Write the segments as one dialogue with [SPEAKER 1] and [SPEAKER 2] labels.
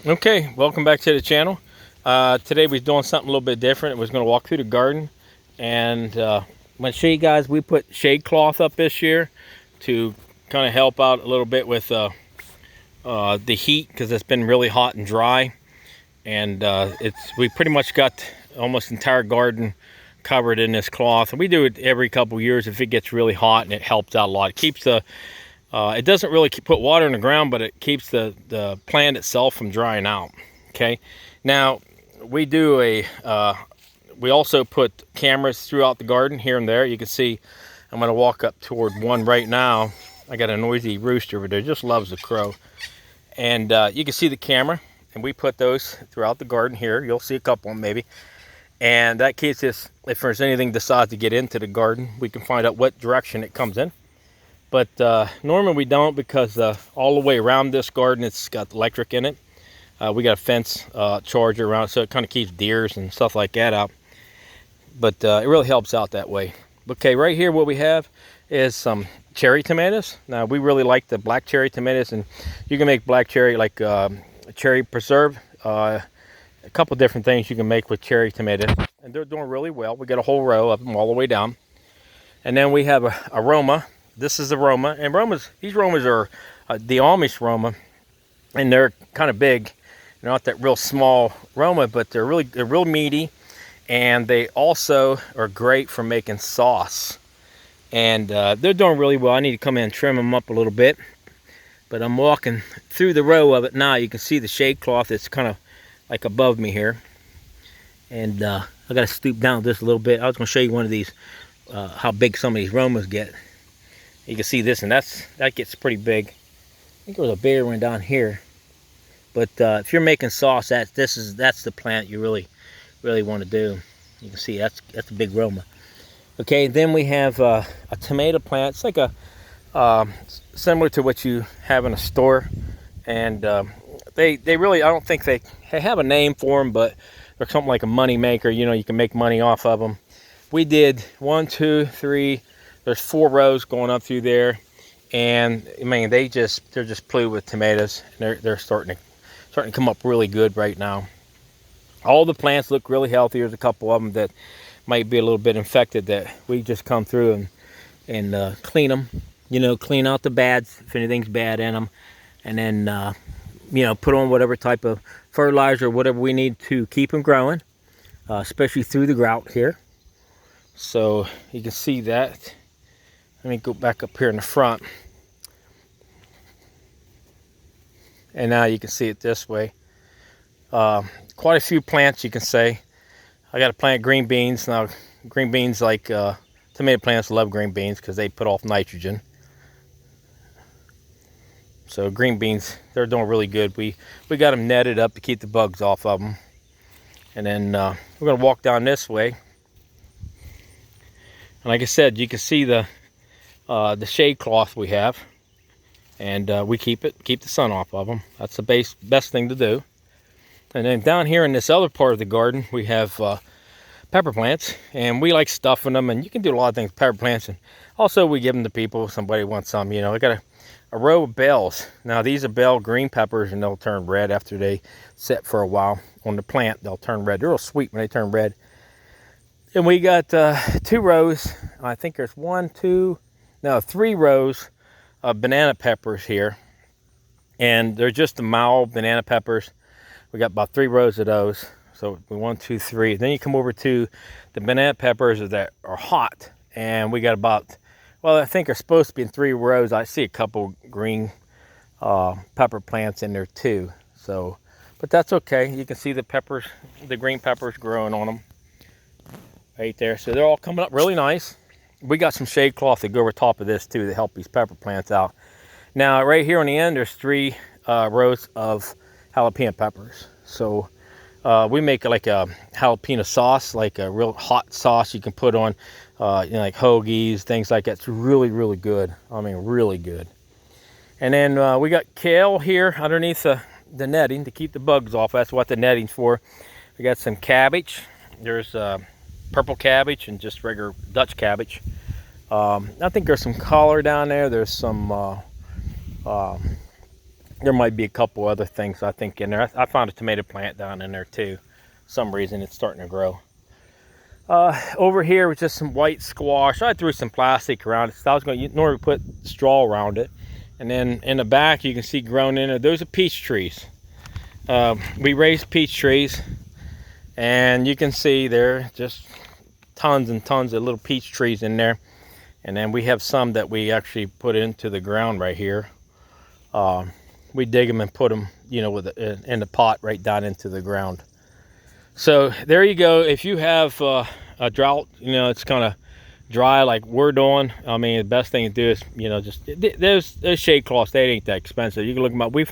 [SPEAKER 1] Okay, welcome back to the channel. Today we're doing something a little bit different. We're going to walk through the garden, and I'm going to show you guys we put shade cloth up this year to kind of help out a little bit with the heat, because it's been really hot and dry, and we pretty much got almost the entire garden covered in this cloth. And we do it every couple years if it gets really hot, and it helps out a lot. It keeps the it doesn't really put water in the ground, but it keeps the plant itself from drying out. Okay, now we do we also put cameras throughout the garden here and there. You can see I'm going to walk up toward one right now. I got a noisy rooster over there, just loves the crow. And you can see the camera, and we put those throughout the garden here. You'll see a couple of them maybe. And that keeps us, if there's anything decides to get into the garden, we can find out what direction it comes in. But normally we don't, because all the way around this garden it's got electric in it. We got a fence charger around it, so it kind of keeps deers and stuff like that out. But it really helps out that way. Okay, right here what we have is some cherry tomatoes. Now we really like the black cherry tomatoes, and you can make black cherry like cherry preserve. A couple different things you can make with cherry tomatoes, and they're doing really well. We got a whole row of them all the way down. And then we have a Roma. This is the Roma, and these Romas are the Amish Roma, and they're kind of big. They're not that real small Roma, but they're real meaty, and they also are great for making sauce. And they're doing really well. I need to come in and trim them up a little bit, but I'm walking through the row of it now. You can see the shade cloth that's kind of like above me here, and I got to stoop down just a little bit. I was going to show you one of these, how big some of these Romas get. You can see this, and that gets pretty big. I think there was a bigger one down here. But if you're making sauce, that's the plant you really want to do. You can see that's a big Roma. Okay, then we have a tomato plant. It's like similar to what you have in a store, and they really, I don't think they have a name for them, but they're something like a money maker. You know, you can make money off of them. We did 1, 2, 3. There's 4 rows going up through there, and I mean they're just plugged with tomatoes. They're starting to come up really good right now. All the plants look really healthy. There's a couple of them that might be a little bit infected that we just come through and clean them. You know, clean out the bads if anything's bad in them, and then you know, put on whatever type of fertilizer, whatever we need to keep them growing, especially through the drought here. So you can see that. Let me go back up here in the front. And now you can see it this way. Quite a few plants, you can say. I got to plant green beans. Now, green beans, like tomato plants, love green beans because they put off nitrogen. So green beans, they're doing really good. We got them netted up to keep the bugs off of them. And then we're going to walk down this way. And like I said, you can see the shade cloth we have, and we keep the sun off of them. That's the best thing to do. And then down here in this other part of the garden, we have pepper plants, and we like stuffing them, and you can do a lot of things with pepper plants. And also we give them to people if somebody wants some. You know, I got a row of bells. Now these are bell green peppers, and they'll turn red after they sit for a while on the plant. They'll turn red. They're real sweet when they turn red. And we got 2 rows. I think there's 3 rows of banana peppers here, and they're just the mild banana peppers. We got about 3 rows of those. So 1, 2, 3. Then you come over to the banana peppers that are hot, and we got about, well, I think they're supposed to be in 3 rows. I see a couple green pepper plants in there too. So, but that's okay. You can see the peppers, the green peppers growing on them right there. So they're all coming up really nice. We got some shade cloth to go over top of this too to help these pepper plants out. Now right here on the end, there's 3 rows of jalapeno peppers. So we make like a jalapeno sauce, like a real hot sauce you can put on you know, like hoagies, things like that. It's really good. I mean, really good. And then we got kale here underneath the netting to keep the bugs off. That's what the netting's for. We got some cabbage. There's purple cabbage and just regular Dutch cabbage. I think there's some collar down there. There's some There might be a couple other things I think in there. I found a tomato plant down in there too. Some reason it's starting to grow. Over here was just some white squash. I threw some plastic around it. So I was going to normally put straw around it. And then in the back you can see grown in there, those are peach trees. We raised peach trees, and you can see there just tons and tons of little peach trees in there. And then we have some that we actually put into the ground right here. We dig them and put them, you know, in the pot right down into the ground. So there you go. If you have a drought, you know, it's kind of dry like we're doing, I mean, the best thing to do is, you know, just those shade cloths, they ain't that expensive. You can look them up. We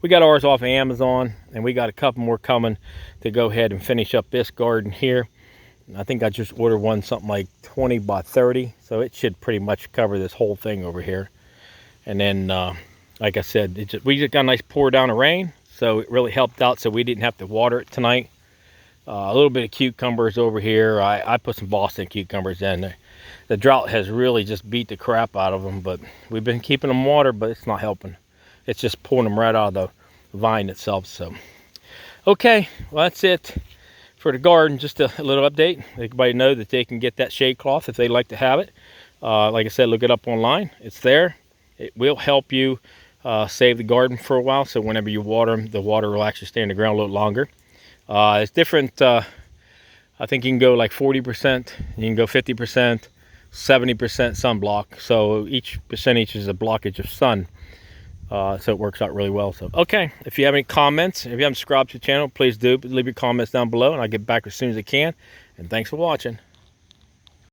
[SPEAKER 1] got ours off of Amazon, and we got a couple more coming to go ahead and finish up this garden here. I think I just ordered one something like 20 by 30, so it should pretty much cover this whole thing over here. And then like I said, we just got a nice pour down of rain, so it really helped out, so we didn't have to water it tonight. A little bit of cucumbers over here. I put some Boston cucumbers in there. The drought has really just beat the crap out of them, but we've been keeping them watered, but it's not helping. It's just pulling them right out of the vine itself. So okay, well, that's it for the garden. Just a little update. Everybody know that they can get that shade cloth if they like to have it. Like I said, look it up online. It's there. It will help you save the garden for a while, so whenever you water them, the water will actually stay in the ground a little longer. It's different. I think you can go like 40%, you can go 50%, 70% sunblock. So each percentage is a blockage of sun. So it works out really well. So okay, if you have any comments, if you haven't subscribed to the channel, please do leave your comments down below, and I'll get back as soon as I can. And thanks for watching.